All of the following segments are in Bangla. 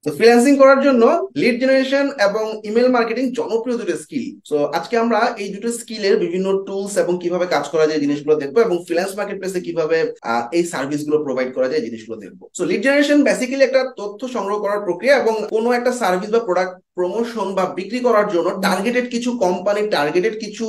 তো ফ্রিল্যান্সিং করার জন্য লিড জেনারেশন এবং ইমেল মার্কেটিং জনপ্রিয় দুটো স্কিল। সো আজকে আমরা এই দুটো স্কিলের বিভিন্ন টুলস এবং কিভাবে কাজ করা যায় জিনিসগুলো দেখবো, এবং ফ্রিল্যান্স মার্কেট প্লেসে কিভাবে এই সার্ভিস গুলো প্রোভাইড করা যায় জিনিসগুলো দেখবো। সো লিড জেনারেশন বেসিক্যালি একটা তথ্য সংগ্রহ করার প্রক্রিয়া, এবং কোনো একটা সার্ভিস বা প্রোডাক্ট প্রমোশন বা বিক্রি করার জন্য টার্গেটেড কিছু কোম্পানি, টার্গেটেড কিছু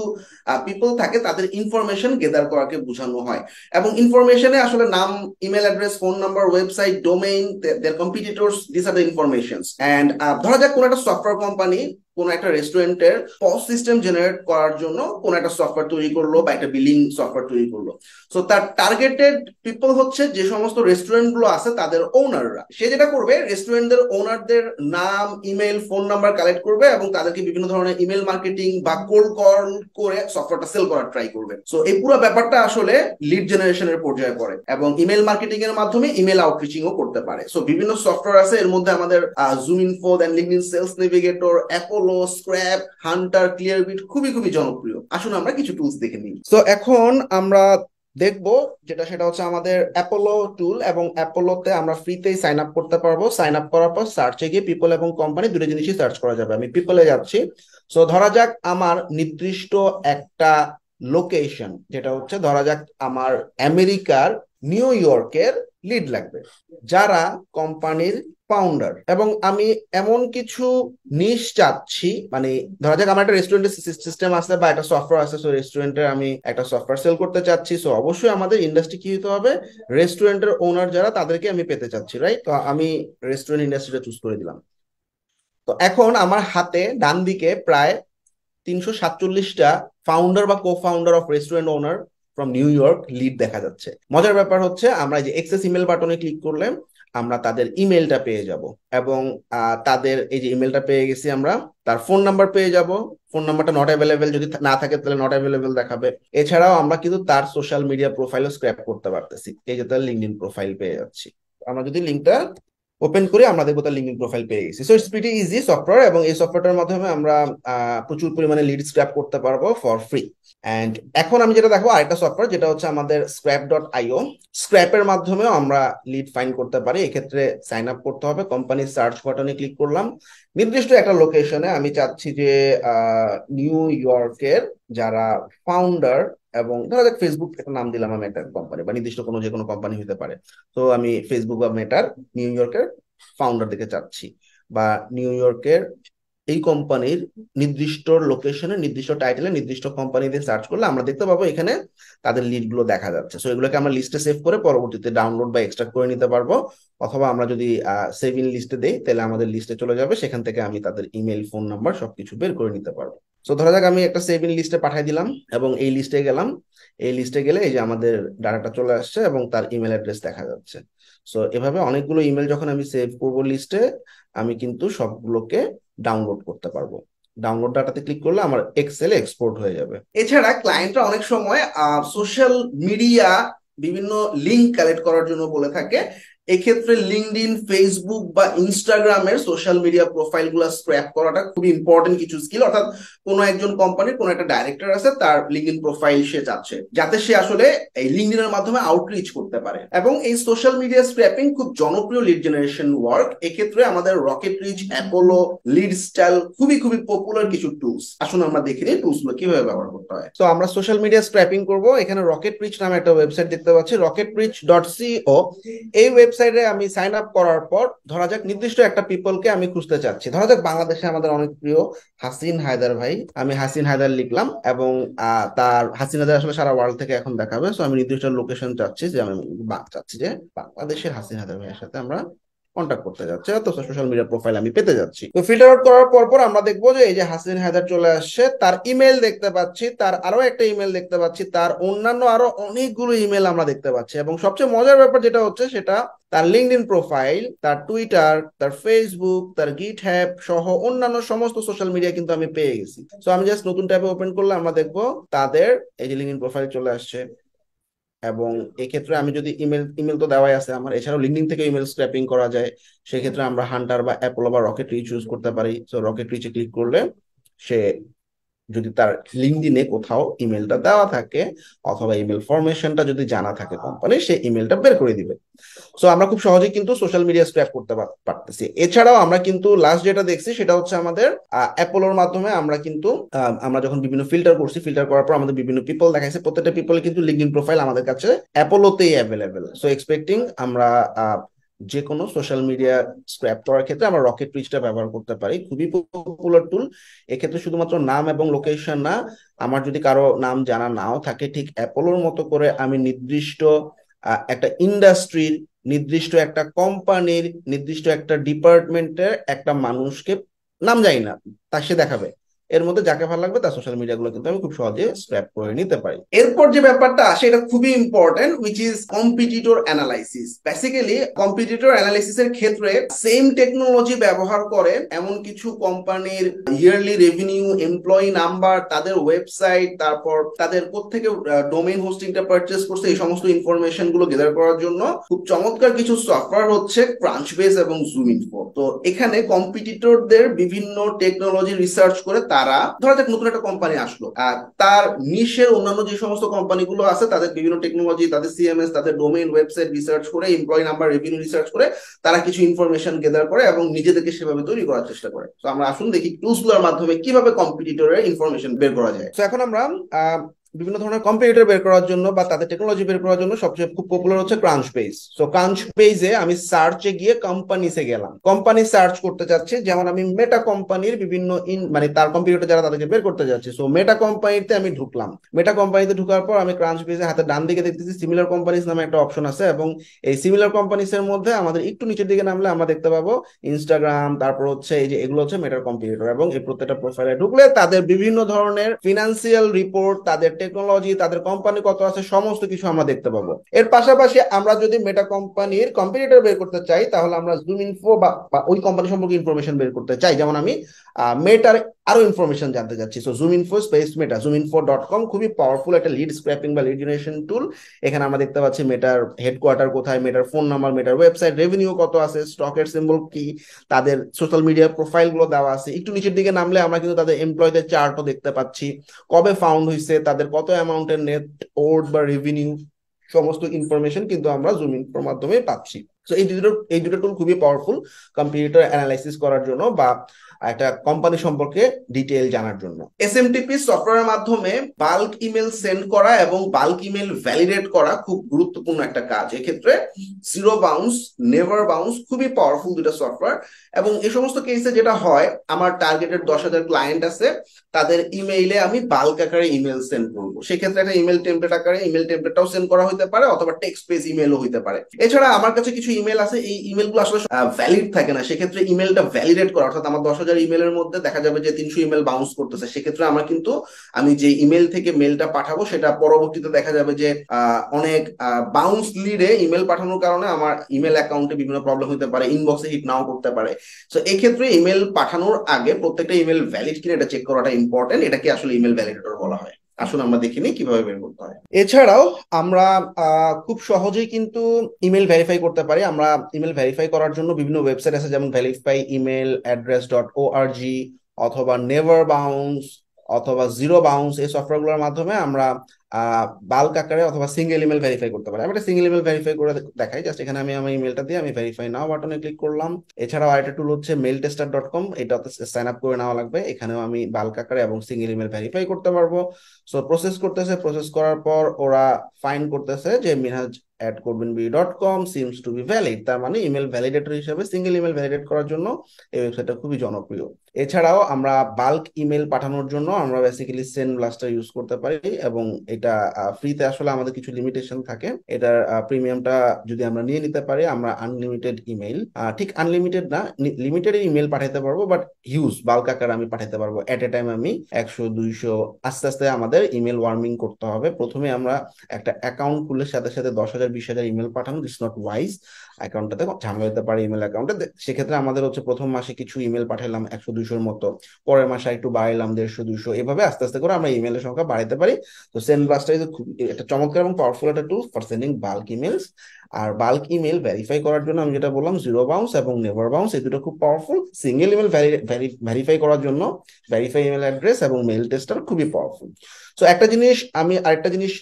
পিপল থাকে, তাদের ইনফরমেশন গেদার করাকে বোঝানো হয়। এবং ইনফরমেশনে আসলে নাম, email address, phone number, website, domain, their competitors, this are the informations. And ধরা যাক কোনো একটা সফটওয়্যার কোম্পানি কোন একটা রেস্টুরেন্টের পজ সিস্টেম জেনারেট করার জন্য কোন একটা সফটওয়্যার তৈরি করলো বা একটা বিলিং সফটওয়্যার তৈরি করলো। সো তার টার্গেটেড পিপল হচ্ছে যে সমস্ত রেস্টুরেন্ট গুলো আছে তাদের ওনাররা। সে যেটা করবে, রেস্টুরেন্টদের ওনারদের নাম, ইমেল, ফোন নাম্বার কালেক্ট করবে এবং তাদেরকে বিভিন্ন ধরনের ইমেল মার্কেটিং বা কোল্ড কল করে সফটওয়্যারটা সেল করার ট্রাই করবে। সো এই পুরো ব্যাপারটা আসলে লিড জেনারেশনের পর্যায়ে পড়ে, এবং ইমেল মার্কেটিং এর মাধ্যমে ইমেল আউটরিচিং ও করতে পারে। সো বিভিন্ন সফটওয়্যার আছে, এর মধ্যে আমাদের ZoomInfo, then LinkedIn Sales Navigator, Apollo, scrap, Hunter, Clearbit খুবই খুবই জনপ্রিয়। আসুন আমরা কিছু টুলস দেখে নিই। তো এখন আমরা দেখবো সেটা হচ্ছে আমাদের অ্যাপোলো টুল, এবং অ্যাপোলোতে আমরা ফ্রিতেই সাইন আপ করতে পারবো। সাইন আপ করার পর সার্চে গিয়ে পিপল এবং কোম্পানি দুটো জিনিসই সার্চ করা যাবে। আমি পিপলে যাচ্ছি। সো ধরা যাক আমার নির্দিষ্ট একটা লোকেশন, যেটা হচ্ছে ধরা যাক আমার আমেরিকার নিউ ইয়র্কের লিড লাগবে, যারা কোম্পানির ফাউন্ডার, এবং আমি এমন কিছু নিশ চাচ্ছি, মানে ধরা যাক আমার একটা রেস্টুরেন্টের সিস্টেম আছে বা একটা সফটওয়্যার আছে, সো রেস্টুরেন্টের আমি একটা সফটওয়্যার সেল করতে চাচ্ছি। সো অবশ্যই আমাদের ইন্ডাস্ট্রি কি হতে হবে, রেস্টুরেন্টের ওনার যারা তাদেরকে আমি পেতে চাচ্ছি, রাইট? তো আমি রেস্টুরেন্ট ইন্ডাস্ট্রিটা চুজ করে দিলাম। তো এখন আমার হাতে ডান দিকে প্রায় 347টা ফাউন্ডার বা কো founder of restaurant owner from new York lead দেখা যাচ্ছে। মজার ব্যাপার হচ্ছে আমরা এই যে এক্সেস ইমেল বাটনে ক্লিক করলে আমরা তাদের ইমেলটা পেয়ে যাব, এবং তাদের এই যে ইমেলটা পেয়ে গেছি আমরা, তার ফোন নাম্বার পেয়ে যাব। ফোন নাম্বারটা নট অ্যাভেলেবেল, যদি না থাকে তাহলে নট অ্যাভেলেবেল দেখাবে। এছাড়াও আমরা কিন্তু তার সোশ্যাল মিডিয়া প্রোফাইলও স্ক্র্যাপ করতে পারতেছি, এই যে তার লিঙ্কডইন প্রোফাইল পেয়ে যাচ্ছি। আমরা যদি লিঙ্কটা ওপেন করে আমরা দেখবো তার লিঙ্কডিন প্রোফাইল পেয়ে গেছি। So it's pretty easy software, এবং এই সফটওয়্যারটার মাধ্যমে আমরা প্রচুর পরিমাণে লিড স্ক্র্যাপ করতে পারবো ফর ফ্রি। এন্ড এখন আমি যেটা দেখবো আরেকটা সফটওয়্যার, যেটা হচ্ছে আমাদের scrap.io। স্ক্র্যাপের মাধ্যমেও আমরা লিড ফাইন্ড করতে পারি। এক্ষেত্রে সাইন আপ করতে হবে, কোম্পানির সার্চ বাটনে ক্লিক করলাম, নির্দিষ্ট একটা লোকেশনে আমি চাচ্ছি যে নিউ ইয়র্কের যারা ফাউন্ডার, এবং ধরা যাক ফেসবুক একটা নাম দিলাম আমি একটা কোম্পানি, বা নির্দিষ্ট কোনো যে কোনো কোম্পানি হতে পারে। তো আমি ফেসবুক বা মেটার নিউ ইয়র্কের ফাউন্ডার দিকে চাচ্ছি, বা নিউ ইয়র্কের এই কোম্পানির নির্দিষ্ট লোকেশনে, নির্দিষ্ট টাইটেলে, নির্দিষ্ট কোম্পানি দিয়ে সার্চ করলে আমরা দেখতে পাবো এখানে তাদের লিড গুলো দেখা যাচ্ছে। সো এগুলোকে আমরা লিস্টে সেভ করে পরবর্তীতে ডাউনলোড বা এক্সট্রাক্ট করে নিতে পারবো, অথবা আমরা যদি সেভ ইন লিস্টে দেই তাহলে আমাদের লিস্টে চলে যাবে, সেখান থেকে আমি তাদের ইমেল, ফোন নাম্বার সবকিছু বের করে নিতে পারবো। সো ধরা যাক আমি একটা সেভ ইন লিস্টে পাঠিয়ে দিলাম, এবং এই লিস্টে গেলাম। এই লিস্টে গেলে এই যে আমাদের ডাটাটা চলে আসছে এবং তার ইমেল অ্যাড্রেস দেখা যাচ্ছে। সো এভাবে অনেকগুলো ইমেল যখন আমি সেভ করব লিস্টে, আমি কিন্তু সবগুলোকে ডাউনলোড করতে পারবো। ডাউনলোড ডাটাতে ক্লিক করলে আমার এক্সেলে এক্সপোর্ট হয়ে যাবে। এছাড়া ক্লায়েন্টরা অনেক সময় সোশ্যাল মিডিয়া বিভিন্ন লিঙ্ক কালেক্ট করার জন্য বলে থাকে। এক্ষেত্রে লিঙ্কডইন, ফেসবুক বা ইনস্টাগ্রামের সোশ্যাল মিডিয়া প্রোফাইল গুলা স্ক্র্যাপ করাটা খুবই ইম্পর্টেন্ট কিছু স্কিল। অর্থাৎ কোনো একজন কোম্পানির কোনো একটা ডাইরেক্টর আছে, তার লিঙ্কডইন প্রোফাইল সে চাচ্ছে যাতে সে আসলে এই লিঙ্কডইনের মাধ্যমে আউটরিচ করতে পারে। এবং এই সোশ্যাল মিডিয়া স্ক্র্যাপিং খুব জনপ্রিয় লিড জেনারেশন ওয়ার্ক। এক্ষেত্রে আমাদের rocket reach, Apollo, lead style খুবই খুবই পপুলার কিছু টুলস। আসুন আমরা দেখি এই টুলস গুলো কিভাবে ব্যবহার করতে হয়। তো আমরা সোশ্যাল মিডিয়া স্ক্র্যাপিং করব। এখানে রকেট রিচ নামে একটা ওয়েবসাইট দেখতে পাচ্ছি, rocketreach.co। এই ওয়েবসাইটে আমি সাইন আপ করার পর ধরা যাক নির্দিষ্ট একটা পিপলকে আমি খুঁজতে চাচ্ছি। ধরা যাক বাংলাদেশে আমাদের অনেক প্রিয় হাসিন হায়দার ভাই। আমি হাসিন হায়দার লিখলাম, এবং তার হাসিন হায়দার আসলে সারা ওয়ার্ল্ড থেকে এখন দেখাবে। সো আমি নির্দিষ্ট লোকেশন চাচ্ছি, যে আমি চাচ্ছি যে বাংলাদেশের হাসিন হায়দার ভাইয়ের সাথে আমরা কন্ট্যাক্ট করতে যাচ্ছে, তো সোশ্যাল মিডিয়া প্রোফাইল আমি পেতে যাচ্ছি। তো ফিল্টার আউট করার পর আমরা দেখবো যে এই যে হাসিন হায়দার চলে আসছে, তার ইমেল দেখতে পাচ্ছি, তার আরো একটা ইমেল দেখতে পাচ্ছি, তার অন্যান্য আরো অনেকগুলো ইমেল আমরা দেখতে পাচ্ছি। এবং সবচেয়ে মজার ব্যাপার যেটা হচ্ছে সেটা তার লিঙ্কডইন প্রোফাইল, তার টুইটার, তার ফেসবুক, তার গিটহ্যাব সহ অন্যান্য সমস্ত সোশ্যাল মিডিয়া কিন্তু আমি পেয়ে গেছি। তো আমি জাস্ট নতুন ট্যাবে ওপেন করলে আমরা দেখবো তাদের এই যে লিঙ্কডইন প্রোফাইল চলে আসছে। এবং এক্ষেত্রে আমি যদি ইমেল, ইমেল তো দেওয়াই আছে আমার, এছাড়াও লিঙ্কডইন থেকে ইমেল স্ক্র্যাপিং করা যায়। সেক্ষেত্রে আমরা হান্টার বা অ্যাপোলো বা রকেট রিচ ইউজ করতে পারি। সো রকেট রিচে ক্লিক করলে সে যদি তার লিঙ্কডইনে কোথাও ইমেলটা দেওয়া থাকে অথবা ইমেল ফরমেশনটা যদি জানা থাকে কোম্পানির, সে ইমেলটা বের করে দিবে। সো আমরা খুব সহজেই কিন্তু সোশ্যাল মিডিয়া স্ক্র্যাপ করতে পারতেছি। এছাড়াও আমরা কিন্তু লাস্ট যেটা দেখছি সেটা হচ্ছে আমাদের অ্যাপোলোর মাধ্যমে আমরা কিন্তু আমরা যখন বিভিন্ন ফিল্টার করছি, ফিল্টার করার পর আমাদের বিভিন্ন পিপল দেখাইছে, প্রত্যেকটা পিপল কিন্তু লিঙ্কডইন প্রোফাইল আমাদের কাছে অ্যাপোলোতেই অ্যাভেলেবেল। সো এক্সপেক্টিং আমরা যে কোনো সোশ্যাল মিডিয়া স্ক্র্যাপ করার ক্ষেত্রে আমরা রকেট রিচটা ব্যবহার করতে পারি, খুবই পপুলার টুল। এক্ষেত্রে শুধুমাত্র নাম এবং লোকেশন না, আমার যদি কারো নাম জানা নাও থাকে, ঠিক অ্যাপোলোর মতো করে আমি নির্দিষ্ট একটা ইন্ডাস্ট্রির, নির্দিষ্ট একটা কোম্পানির, নির্দিষ্ট একটা ডিপার্টমেন্টের একটা মানুষকে, নাম জানি না, তা সে দেখাবে, এর মধ্যে যাকে ভালো লাগবে তার সোশ্যাল মিডিয়া গুলো কিন্তু আমি খুব সহজে স্ক্র্যাপ করে নিতে পারি। এরপর যে ব্যাপারটা আসে এটা খুবই important, which is competitor analysis. Basically competitor analysis এর ক্ষেত্রে সেম টেকনোলজি ব্যবহার করে এমন কিছু কোম্পানির ইয়ারলি রেভিনিউ, এমপ্লয়ি নাম্বার, তাদের ওয়েবসাইট, তারপর তাদের কোত্থেকে ডোমেইন হোস্টিংটা পারচেস করছে, এই সমস্ত ইনফরমেশন গুলো গেদার করার জন্য খুব চমৎকার কিছু সফটওয়্যার হচ্ছে ক্রাঞ্চবেস এবং জুমইনফো। তো এখানে কম্পিটিটরদের বিভিন্ন টেকনোলজি রিসার্চ করে তারা, ধরা যাক নতুন একটা কোম্পানি আসলো, আর তার নিশের অন্যান্য যে সমস্ত কোম্পানিগুলো আছে তাদের বিভিন্ন টেকনোলজি, তাদের সিএমএস, তাদের ডোমেইন, ওয়েবসাইট রিসার্চ করে, এমপ্লয়ি নাম্বার, রেভিনিউ রিসার্চ করে তারা কিছু ইনফরমেশন গেদার করে এবং নিজেদেরকে সেভাবে তৈরি করার চেষ্টা করে। তো আমরা আসুন দেখি টুলসগুলোর মাধ্যমে কিভাবে কম্পিটিটরের ইনফরমেশন বের করা যায়। তো এখন আমরা বিভিন্ন ধরনের কম্পিটিটর বের করার জন্য বা তাদের টেকনোলজি বের করার জন্য সবচেয়ে খুব পপুলার হচ্ছে ক্রাঞ্চ পেজ। সো ক্রাঞ্চ পেজে আমি সার্চে গিয়ে কোম্পানিসে গেলাম, কোম্পানি সার্চ করতে যাচ্ছি, যেমন আমি মেটা কোম্পানির বিভিন্ন মানে তার কম্পিটিটর যারা তাদেরকে বের করতে যাচ্ছি। সো মেটা কোম্পানিতে আমি ঢুকলাম, মেটা কোম্পানিতে ঢুকার পর আমি ক্রাঞ্চ পেজে হাতে ডান দিকে দেখতেছি সিমিলার কোম্পানিস নামে একটা অপশন আছে, এবং এই সিমিলার কোম্পানিস এর মধ্যে আমাদের একটু নিচের দিকে নামলে আমরা দেখতে পাবো ইনস্টাগ্রাম, তারপর হচ্ছে এই যে এগুলো হচ্ছে মেটার কম্পিটিটর, এবং এই প্রত্যেকটা প্রোফাইলে ঢুকলে তাদের বিভিন্ন ধরনের ফিনান্সিয়াল রিপোর্ট, তাদের টেকনোলজি, তাদের কোম্পানি কত আছে, সমস্ত কিছু আমরা দেখতে পাবো। এর পাশাপাশি আমরা যদি মেটা কোম্পানির কম্পিটিটর বের করতে চাই, তাহলে আমরা জুম ইনফো বা ওই কোম্পানি সম্পর্কে ইনফরমেশন বের করতে চাই, যেমন আমি মেটার আরো ইনফরমেশন জানতে চাচ্ছি। সো জুম ইনফো স্পেস মেটা, জুমিনফো.com খুবই পাওয়ারফুল একটা লিড স্ক্র্যাপিং বা লিড জেনারেশন টুল। এখানে আমরা দেখতে পাচ্ছি মেটার হেডকোয়ার্টার কোথায়, মেটার ফোন নাম্বার, মেটার ওয়েবসাইট, রেভিনিউ কত আছে, স্টকের সিম্বল কি, তাদের সোশ্যাল মিডিয়া প্রোফাইল গুলো দেওয়া আছে। একটু নিচের দিকে নামলে আমরা কিন্তু তাদের এমপ্লয়ীদের চার্টও দেখতে পাচ্ছি, কবে ফাউন্ড হয়েছে, তাদের কত অ্যামাউন্টের নেট ওর্ড বা রেভিনিউ, সমস্ত ইনফরমেশন কিন্তু আমরা জুম ইনফোর মাধ্যমে পাচ্ছি। তো এই দুটো টুল খুবই পাওয়ারফুল কম্পিউটার অ্যানালাইসিস করার জন্য বা একটা কোম্পানি সম্পর্কে ডিটেইল জানার জন্য। এসএমটিপি সফটওয়্যারের মাধ্যমে বাল্ক ইমেল সেন্ড করা এবং বাল্ক ইমেল ভ্যালিডেট করা খুব গুরুত্বপূর্ণ একটা কাজ। এক্ষেত্রে জিরো বাউন্স, নেভার বাউন্স খুবই পাওয়ারফুল দুটো সফটওয়্যার। এবং এই সমস্ত কেসে যেটা হয়, আমার টার্গেটেড 10,000 ক্লায়েন্ট আছে, তাদের ইমেইলে আমি বাল্ক আকারে ইমেল সেন্ড করবো, সেক্ষেত্রে একটা ইমেল টেমপ্লেট আকারে ইমেল টেমপ্লেটটাও সেন্ড করা হতে পারে, অথবা টেক্সট বেস ইমেলও হতে পারে। এছাড়া আমার কাছে কিছু ইমেল আছে, এই ইমেলগুলো আসলে ভ্যালিড থাকে না, সেক্ষেত্রে ইমেলটা ভ্যালিডেট করা, অর্থাৎ আমার 10,000 ইমেলের মধ্যে দেখা যাবে যে 300 ইমেল বাউন্স করতেছে, সেক্ষেত্রে আমার কিন্তু আমি যে ইমেল থেকে মেলটা পাঠাবো সেটা পরবর্তীতে দেখা যাবে যে অনেক বাউন্স লিডে ইমেল পাঠানোর কারণে আমার ইমেল অ্যাকাউন্টে বিভিন্ন প্রবলেম হতে পারে, ইনবক্সে হিট নাও করতে পারে। তো এক্ষেত্রে ইমেল পাঠানোর আগে প্রত্যেকটা ইমেল ভ্যালিড কিনা এটা চেক করাটা ইম্পর্টেন্ট। এটাকে আসলে ইমেল ভ্যালিডেটর বলা হয়। আসলে আমরা দেখিনি কিভাবে বের করতে হয়। এছাড়াও আমরা খুব সহজেই কিন্তু ইমেল ভেরিফাই করতে পারি। আমরা ইমেল ভেরিফাই করার জন্য বিভিন্ন ওয়েবসাইট আছে, যেমন ভেরিফাই ইমেল অ্যাড্রেস.org অথবা নেভার বাউন্স অথবা জিরো বাউন্স। এই সফটওয়্যারগুলোর মাধ্যমে আমরা বাল্ক আকারে অথবা সিঙ্গেল ইমেল ভেরিফাই করতে পারি। আমি একটা সিঙ্গেল ইমেল ভেরিফাই করে দেখাই। জাস্ট এখানে আমি আমার ইমেলটা দিয়ে আমি ভেরিফাই নাও বাটনে ক্লিক করলাম। এছাড়াও আরেকটা টুল হচ্ছে mailtester.com, এটাতে সাইন আপ করে নেওয়া লাগবে। এখানেও আমি বাল্ক আকারে এবং সিঙ্গেল ইমেল ভেরিফাই করতে পারবো। সো প্রসেস করতেছে, প্রসেস করার পর ওরা ফাইন করতেছে যে minhaj@codebenby.com seems to be valid, তার মানে ইমেল ভ্যালিডেটর হিসেবে সিঙ্গেল ইমেল ভ্যালিডেট করার জন্য এই ওয়েবসাইটটা খুবই জনপ্রিয়। এছাড়াও আমরা বাল্ক ইমেল পাঠানোর জন্য আমরা বেসিক্যালি সেন্ড ব্লাস্টার ইউজ করতে পারি, এবং এটা ফ্রিতে আসলে আমাদের কিছু লিমিটেশন থাকে। এটার প্রিমিয়ামটা যদি আমরা নিয়ে নিতে পারি, আমরা আনলিমিটেড ইমেল, ঠিক আনলিমিটেড না, লিমিটেড ইমেল পাঠাতে পারবো, বাট হিউজ বাল্ক আকারে আমি পাঠাতে পারবো। এট এ টাইম আমি 100-200, আস্তে আস্তে আমাদের ইমেল ওয়ার্মিং করতে হবে। প্রথমে আমরা একটা অ্যাকাউন্ট খুলে সাথে সাথে 10,000-20,000 ইমেল পাঠানো, দিস নট ওয়াইজ। অ্যাকাউন্টটাতে ঝামেলা হতে পারে ইমেল অ্যাকাউন্টে, সেক্ষেত্রে আমাদের হচ্ছে প্রথম মাসে কিছু ইমেল পাঠালাম 100-200-র মতো, পরের মাসে একটু বাড়াইলাম 150-200, এভাবে আস্তে আস্তে করে আমরা ইমেলের সংখ্যা বাড়াতে পারি। তো সেন্ড ব্লাস্টার ইজ খুব একটা চমৎকার এবং পাওয়ারফুল একটা tool for sending bulk emails. আর বাল্ক ইমেল ভেরিফাই করার জন্য আমি যেটা বললাম জিরো বাউন্স এবং নেভার বাউন্স, এই দুটো খুব পাওয়ারফুল। সিঙ্গেল ইমেল ভেরিফাই করার জন্য ভেরিফাই ইমেল অ্যাড্রেস এবং মেল টেস্টার খুবই পাওয়ারফুল। সো একটা জিনিস আমি আরেকটা জিনিস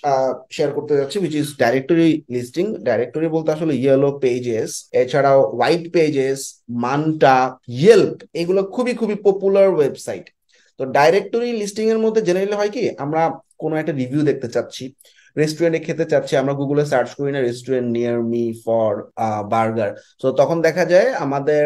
শেয়ার করতে যাচ্ছি, which is directory listing. Directory বলতে আসলে ইয়েলো পেজেস, এছাড়াও হোয়াইট পেজেস, মান্টা, ইয়েল্প, এগুলো খুবই খুবই পপুলার ওয়েবসাইট। তো ডাইরেক্টরি লিস্টিং এর মধ্যে জেনারেলি হয় কি, আমরা কোনো একটা রিভিউ দেখতে চাচ্ছি, রেস্টুরেন্টে খেতে চাচ্ছি, আমরা গুগলে সার্চ করি না restaurant near me for burger. তো তখন দেখা যায় আমাদের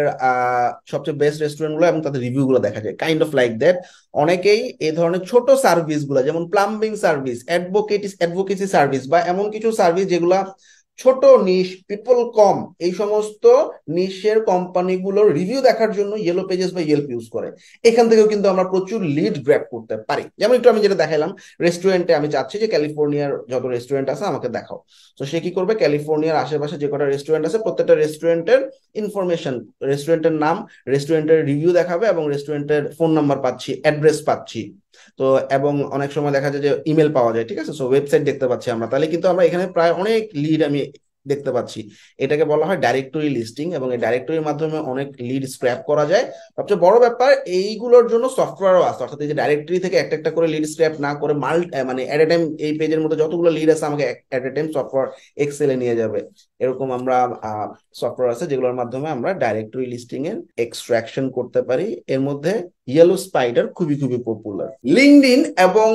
সবচেয়ে বেস্ট রেস্টুরেন্ট গুলো এবং তাদের রিভিউ গুলো দেখা যায় কাইন্ড অফ লাইক দ্যাট। অনেকেই এই ধরনের ছোট সার্ভিস গুলো, যেমন প্লাম্বিং সার্ভিস, অ্যাডভোকেসি সার্ভিস, বা এমন কিছু সার্ভিস যেগুলা ছোট নিশ, পিপল কম, এই সমস্ত নিশের কোম্পানিগুলোর রিভিউ দেখার জন্য ইয়েলো পেজেস বা ইয়েল্প ইউজ করে। এখান থেকেও কিন্তু আমরা প্রচুর লিড গ্র্যাব করতে পারি। যেমন একটু আমি যেটা দেখাইলাম, রেস্টুরেন্টে আমি চাচ্ছি যে ক্যালিফোর্নিয়ার যত রেস্টুরেন্ট আছে আমাকে দেখাও। তো সে কি করবে, ক্যালিফোর্নিয়ার আশেপাশে যে কটা রেস্টুরেন্ট আছে প্রত্যেকটা রেস্টুরেন্টের ইনফরমেশন, রেস্টুরেন্টের নাম, রেস্টুরেন্টের রিভিউ দেখাবে, এবং রেস্টুরেন্টের ফোন নাম্বার পাচ্ছি, অ্যাড্রেস পাচ্ছি। তো এবং অনেক সময় দেখা যায় যে ইমেল পাওয়া যায়, ঠিক আছে, সো ওয়েবসাইট দেখতে পাচ্ছি আমরা, তাহলে কিন্তু আমরা এখানে প্রায় অনেক লিড আমি দেখতে পাচ্ছি। এটাকে বলা হয় ডাইরেক্টরি লিস্টিং, এবং এই ডাইরেক্টরির মাধ্যমে অনেক লিড স্ক্র্যাপ করা যায়। সবচেয়ে বড় ব্যাপার, এইগুলোর জন্য সফটওয়্যারও আছে, অর্থাৎ এই যে ডাইরেক্টরি থেকে একটা একটা করে লিড স্ক্র্যাপ না করে মানে এট এ টাইম এই পেজের মধ্যে যতগুলো লিড আছে আমাকে এট এ টাইম সফটওয়্যার এক্সেলে নিয়ে যাবে। এরকম আমরা সফটওয়্যার আছে যেগুলোর মাধ্যমে আমরা ডাইরেক্টরি লিস্টিং এর এক্সট্রাকশন করতে পারি। এর মধ্যে ইয়েলো স্পাইডার খুবই খুবই পপুলার। লিঙ্কডইন এবং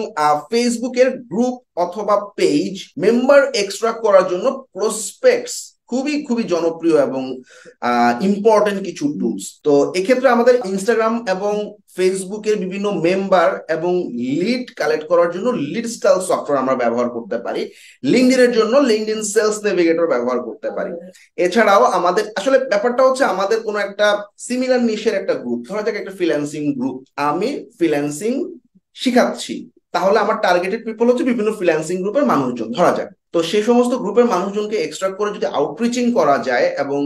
ফেসবুকের গ্রুপ অথবা পেজ মেম্বার এক্সট্রাক্ট করার জন্য প্রসপেক্টস খুবই খুবই জনপ্রিয় এবং ইম্পর্টেন্ট কিছু টুলস। তো এক্ষেত্রে আমাদের ইনস্টাগ্রাম এবং ফেসবুকের বিভিন্ন মেম্বার এবং লিড কালেক্ট করার জন্য লিড স্টাইল সফটওয়্যার আমরা ব্যবহার করতে পারি। লিঙ্কডইনের জন্য লিঙ্কডইন সেলস নেভিগেটর ব্যবহার করতে পারি। এছাড়াও আমাদের আসলে ব্যাপারটা হচ্ছে, আমাদের কোনো একটা সিমিলার নিশের একটা গ্রুপ, ধরা যাক একটা ফ্রিল্যান্সিং গ্রুপ, আমি ফ্রিল্যান্সিং শিখাচ্ছি, তাহলে আমার টার্গেটেড পিপল হচ্ছে বিভিন্ন ফ্রিল্যান্সিং গ্রুপের মানুষজন ধরা যাক। তো সেই সমস্ত গ্রুপের মানুষজনকে এক্সট্রাক্ট করে যদি আউটরিচিং করা যায় এবং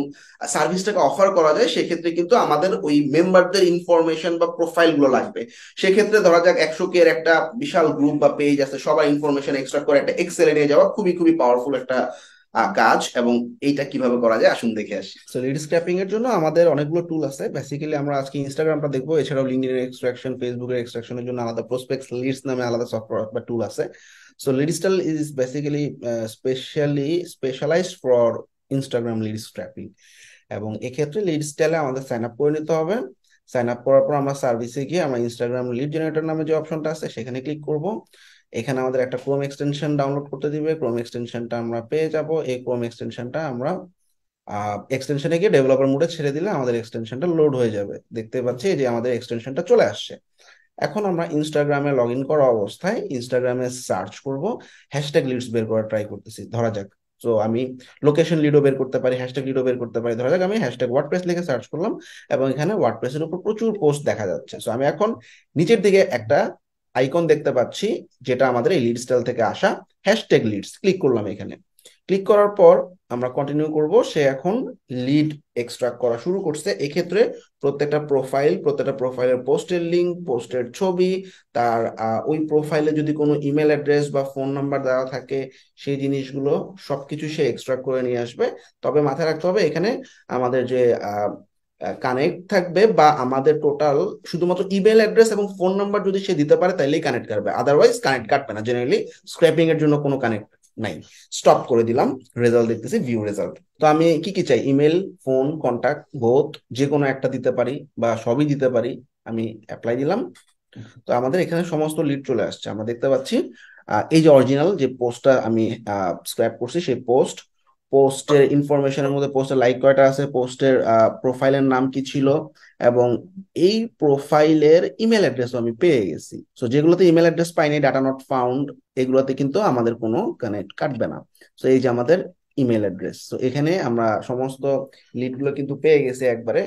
সার্ভিসটাকে অফার করা যায়, সেক্ষেত্রে কিন্তু আমাদের ওই মেম্বারদের ইনফরমেশন বা প্রোফাইল গুলো লাগবে। সেক্ষেত্রে ধরা যাক 100 এর একটা বিশাল গ্রুপ বা পেজ আছে, সবার ইনফরমেশন এক্সট্রাক্ট করে একটা এক্সেলে নিয়ে যাওয়া খুবই খুবই পাওয়ারফুল একটা কাজ। এবং এইটা কিভাবে করা যায় আসুন দেখে আসি। সো লিড স্ক্র্যাপিং এর জন্য আমাদের অনেকগুলো টুল আছে। বেসিক্যালি আমরা আজকে ইনস্টাগ্রামটা দেখবো, এছাড়াও লিঙ্কডইনের এক্সট্রাকশন, ফেসবুকের এক্সট্রাকশনের জন্য আলাদা প্রসপেক্টস লিডস নামে আলাদা সফটওয়্যার বা টুল আছে। So lead style is basically specialized for Instagram lead scraping. এবং এক্ষেত্রে লিড স্টাইলে আমাদের সাইন আপ করে নিতে হবে। সাইন আপ করার পর আমরা সার্ভিসে গিয়ে আমরা ইনস্টাগ্রাম লিড জেনারেটর নামে যে অপশনটা আছে সেখানে ক্লিক করব। এখানে আমাদের একটা ক্রোম এক্সটেনশন ডাউনলোড করতে দিবে, ক্রোম এক্সটেনশনটা আমরা পেয়ে যাব। এই ক্রোম এক্সটেনশনটা আমরা এক্সটেনশনে গিয়ে ডেভেলপার মোডে ছেড়ে দিলে আমাদের এক্সটেনশনটা লোড হয়ে যাবে। দেখতে পাচ্ছি যে আমাদের এক্সটেনশনটা চলে আসছে। এখন আমরা ইনস্টাগ্রামে লগ ইন করা অবস্থায় ইনস্টাগ্রামে সার্চ করব, হ্যাশট্যাগ লিডস বের করা ট্রাই করতেছি ধরা যাক। তো আমি লোকেশন লিডও বের করতে পারি, হ্যাশট্যাগ লিডও বের করতে পারি। ধরা যাক আমি হ্যাশট্যাগ ওয়ার্ডপ্রেস লিখে সার্চ করলাম এবং এখানে ওয়ার্ডপ্রেসের উপর প্রচুর পোস্ট দেখা যাচ্ছে। সো আমি এখন নিচের দিকে একটা আইকন দেখতে পাচ্ছি যেটা আমাদের এই লিড স্টাইল থেকে আসা, হ্যাশট্যাগ লিডস, ক্লিক করলাম এখানে। ক্লিক করার পর আমরা কন্টিনিউ করব। সে এখন লিড এক্সট্রাক্ট করা শুরু করছে। এক্ষেত্রে প্রত্যেকটা প্রোফাইলের পোস্টের লিঙ্ক, পোস্টের ছবি, তার ওই প্রোফাইলে যদি কোনো ইমেল অ্যাড্রেস বা ফোন নাম্বার দেওয়া থাকে সেই জিনিসগুলো সবকিছু সে এক্সট্রাক্ট করে নিয়ে আসবে। তবে মাথায় রাখতে হবে এখানে আমাদের যে কানেক্ট থাকবে বা আমাদের টোটাল শুধুমাত্র ইমেল অ্যাড্রেস এবং ফোন নাম্বার যদি সে দিতে পারে তাহলেই কানেক্ট কাটবে, আদারওয়াইজ কানেক্ট কাটবে না। জেনারেলি স্ক্র্যাপিং এর জন্য কোনো কানেক্ট নাই। স্টপ করে দিলাম, রেজাল্ট দেখতেছি, ভিউ রেজাল্ট। তো আমি কি কি চাই, ইমেল, ফোন, কন্টাক্ট, বোথ, যে কোনো একটা দিতে পারি বা সবই দিতে পারি। আমি অ্যাপ্লাই দিলাম। তো আমাদের এখানে সমস্ত লিড চলে আসছে, আমরা দেখতে পাচ্ছি। এই যে অরিজিনাল যে পোস্টটা আমি স্ক্র্যাপ করছি সেই পোস্টের ইনফরমেশনের মধ্যে পোস্টের লাইক কয়টা আছে, পোস্টের প্রোফাইলের নাম কি ছিল, এবং এই প্রোফাইলের ইমেল অ্যাড্রেসও আমি পেয়ে গেছি। সো যেগুলোতে ইমেল অ্যাড্রেস পাইনি, ডাটা নট ফাউন্ড, এগুলোতে কিন্তু আমাদের কোনো কানেক্ট কাটবে না। সো এই যে আমাদের ইমেল অ্যাড্রেস, তো এখানে আমরা সমস্ত লিডগুলো কিন্তু পেয়ে গেছি একবারে।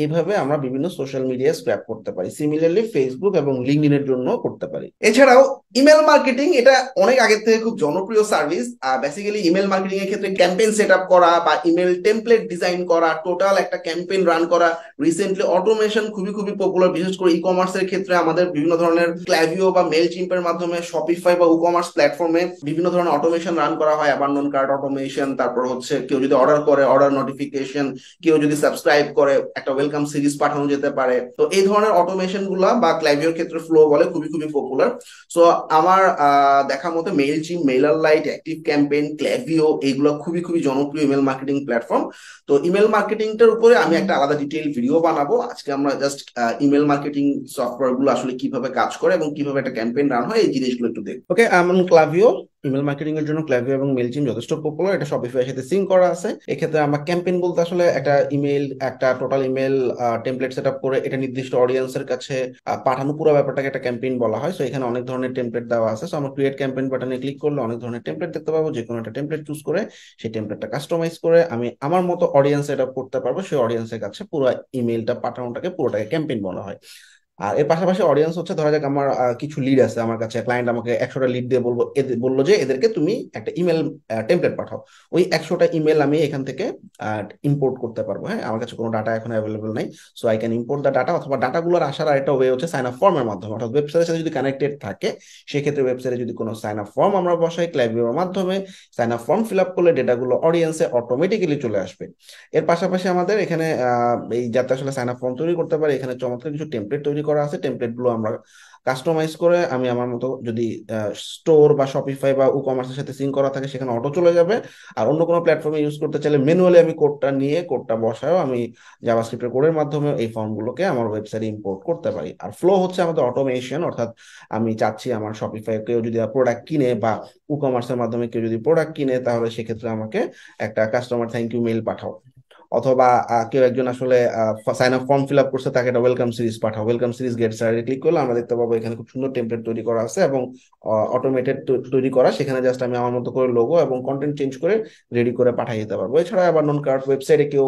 এইভাবে আমরা বিভিন্ন সোশ্যাল মিডিয়া স্ক্র্যাপ করতে পারি। সিমিলারলি ফেসবুক এবং লিঙ্কডইন এর জন্য করতে পারি। এছাড়াও ইমেল মার্কেটিং এটা অনেক আগে থেকে খুব জনপ্রিয় সার্ভিস। বেসিক্যালি ইমেল মার্কেটিং এর ক্ষেত্রে ক্যাম্পেইন সেট আপ করা বা ইমেল টেমপ্লেট ডিজাইন করা, টোটাল একটা ক্যাম্পেইন রান করা, রিসেন্টলি অটোমেশন খুবই খুবই পপুলার, বিশেষ করে ই কমার্সের ক্ষেত্রে আমাদের বিভিন্ন ধরনের ক্ল্যাভিও বা মেল চিম্পের মাধ্যমে শপিফাই বা ই কমার্স প্ল্যাটফর্মে বিভিন্ন ধরনের অটোমেশন রান করা হয়। অ্যাবান্ডন কার্ট অটোমেশন, তারপর হচ্ছে কেউ যদি অর্ডার করে অর্ডার নোটিফিকেশন, কেউ যদি সাবস্ক্রাইব করে একটা ওয়েলকাম সিরিজ পাঠানো যেতে পারে। তো এই ধরনের অটোমেশন গুলা বা ক্ল্যাভিওর ক্ষেত্রে ফ্লো বলে খুবই খুবই পপুলার। সো আমার দেখা মতে মেইল চিম, মেইলার লাইট, অ্যাক্টিভ ক্যাম্পেইন, ক্ল্যাভিও এইগুলো খুবই খুবই জনপ্রিয় ইমেল মার্কেটিং প্ল্যাটফর্ম। তো ইমেল মার্কেটিংটার উপরে আমি একটা আলাদা ডিটেইল ভিডিও বানাবো। আজকে আমরা জাস্ট ইমেল মার্কেটিং সফটওয়্যার গুলো আসলে কিভাবে কাজ করে এবং কিভাবে একটা ক্যাম্পেইন রান হয় এই জিনিসগুলো একটু দেখবো। ওকে, আমি ক্লাভিও ইমেল মার্কেটিং এর জন্য ক্লাভিও এবং মেইলচিম যথেষ্ট পপুলার। এটা শপিফাই এর সাথে সিঙ্ক করা আছে। এক্ষেত্রে আমরা ক্যাম্পেইন বলতে আসলে একটা ইমেল, একটা total email template set up করে এটা নির্দিষ্ট অডিয়েন্সের কাছে পাঠানো, পুরো ব্যাপারটাকে একটা ক্যাম্পেইন বলা হয়। সো এখানে অনেক ধরনের টেমপ্লেট দেওয়া আছে। সো আমরা ক্রিয়েট ক্যাম্পেইন বাটনে ক্লিক করলে অনেক ধরনের টেমপ্লেট দেখতে পাবো। যে কোনো একটা টেমপ্লেট চুজ করে সেই টেমপ্লেটটা কাস্টমাইজ করে আমি আমার মতো অডিয়েন্স সেট আপ করতে পারবো। সেই অডিয়েন্সের কাছে পুরো ইমেলটা পাঠানোটাকে পুরোটাকে ক্যাম্পেইন বলা হয়। আর এর পাশাপাশি অডিয়েন্স হচ্ছে, ধরা যাক আমার কিছু লিড আছে আমার কাছে, ক্লায়েন্ট আমাকে 100টা লিড দিয়ে বললো যে এদেরকে তুমি একটা ইমেল টেমপ্লেট পাঠাও। ওই 100টা ইমেল আমি এখান থেকে ইম্পোর্ট করতে পারবো। হ্যাঁ, আমার কাছে কোনো ডাটা এখন অ্যাভেলেবল নাই। So I can import the data, অথবা ডাটাগুলোর আসার আরেকটা ওয়ে হচ্ছে সাইন আপ ফর্মের মাধ্যমে। অর্থাৎ ওয়েবসাইটের সাথে যদি কানেক্টেড থাকে, সেক্ষেত্রে ওয়েবসাইটে যদি কোনো সাইন আপ ফর্ম আমরা বসাই ক্লাইভিওর মাধ্যমে, sign up form fill up করলে ডেটাগুলো অডিয়েন্সে অটোমেটিক্যালি চলে আসবে। এর পাশাপাশি আমাদের এখানে এই যাতে আসলে সাইন আপ ফর্ম তৈরি করতে পারি, এখানে চমৎকার কিছু টেমপ্লেট তৈরি করা আছে। টেমপ্লেট গুলো আমরা কাস্টমাইজ করে আমি আমার মতো, যদি স্টোর বা শপিফাই বা ই কমার্সের সাথে সিঙ্ক করা থাকে সেখানে অটো চলে যাবে। আর অন্য কোনো প্ল্যাটফর্মে ইউজ করতে চাইলে ম্যানুয়ালি আমি কোডটা নিয়ে কোডটা বসায়ও আমি জাভাস্ক্রিপ্টের কোডের মাধ্যমে এই ফর্মগুলোকে আমার ওয়েবসাইটে ইম্পোর্ট করতে পারি। আর ফ্লো হচ্ছে আমাদের অটোমেশন, অর্থাৎ আমি চাচ্ছি আমার শপিফাই কেউ যদি প্রোডাক্ট কিনে বা ই কমার্সের মাধ্যমে কেউ যদি প্রোডাক্ট কিনে, তাহলে সেক্ষেত্রে আমাকে একটা কাস্টমার থ্যাংক ইউ মেইল পাঠাও। অথবা কেউ একজন আসলে sign up form fill up করছে, তাকে একটা ওয়েলকাম সিরিজ পাঠাও। Welcome series get started click করলে আমরা দেখতে পাবো এখানে খুব সুন্দর টেমপ্লেট তৈরি করা আছে এবং অটোমেটেড তৈরি করা। সেখানে জাস্ট আমি আমার মতো করে লোগো এবং কন্টেন্ট চেঞ্জ করে রেডি করে পাঠিয়ে দিতে পারবো। এছাড়া আবার নন কার্ড ওয়েবসাইটে কেউ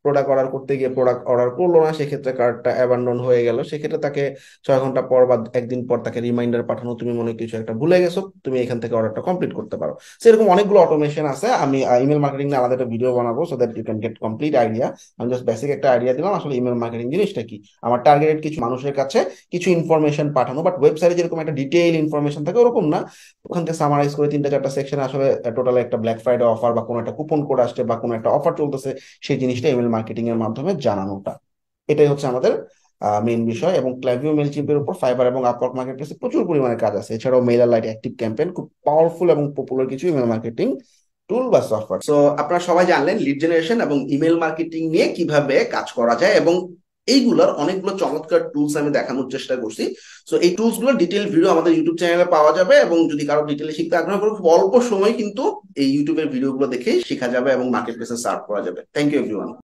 প্রোডাক্ট অর্ডার করতে গিয়ে প্রোডাক্ট অর্ডার করলো না, সেক্ষেত্রে কার্ডটা অ্যাবান্ডন হয়ে গেল। সেক্ষেত্রে তাকে 6 ঘন্টা পর বা একদিন পর তাকে রিমাইন্ডার পাঠানো, তুমি মনে হয় কিছু একটা ভুলে গেছো, তুমি এখান থেকে অর্ডারটা কমপ্লিট করতে পারো। সেরকম অনেকগুলো অটোমেশন আছে। আমি ইমেল মার্কেটিং নিয়ে আলাদা একটা ভিডিও বানাবো, so that you can get complete idea. আমি জাস্ট বেসিক একটা আইডিয়া দিলাম আসলে ইমেল মার্কেটিং জিনিসটা কি। আমার টার্গেটেড কিছু মানুষের কাছে কিছু ইনফরমেশন পাঠানো, বাট ওয়েবসাইটে যেরকম একটা ডিটেইল ইনফরমেশন থাকে ওরকম না। ওখান থেকে সামারাইজ করে 3টা 4টা সেকশনে আসলে টোটাল একটা ব্ল্যাক ফ্রাইডে অফার বা কোনো একটা কুপন কোড আসছে বা কোনো একটা অফার চলতেছে, সেই জিনিসটা ইমেল মার্কেটিং এর মাধ্যমে জানানোটা। এটাই হচ্ছে আমাদের মেইন বিষয়। এবং ক্লাভিও মেইলচিম্পের উপর ফাইবার এবং আপওয়ার্ক মার্কেট প্লেসে প্রচুর পরিমাণে কাজ আছে। এছাড়াও মেইলার লাইট, অ্যাক্টিভ ক্যাম্পেইন খুব পাওয়ারফুল এবং পপুলার কিছু ইমেল মার্কেটিং টুল বা সফটওয়্যার। সো আপনারা সবাই জানলেন লিড জেনারেশন এবং ইমেল মার্কেটিং নিয়ে কিভাবে কাজ করা যায়, এবং এইগুলোর অনেকগুলো চমৎকার টুলস আমি দেখানোর চেষ্টা করছি। সো এই টুলস গুলো ডিটেল ভিডিও আমাদের ইউটিউব চ্যানেলে পাওয়া যাবে, এবং যদি কারো ডিটেলে শিখতে আগ্রহ করে খুব অল্প সময় কিন্তু এই ইউটিউবের ভিডিওগুলো দেখে শেখা যাবে এবং মার্কেট প্লেসে সার্ভ করা যাবে। Thank you everyone.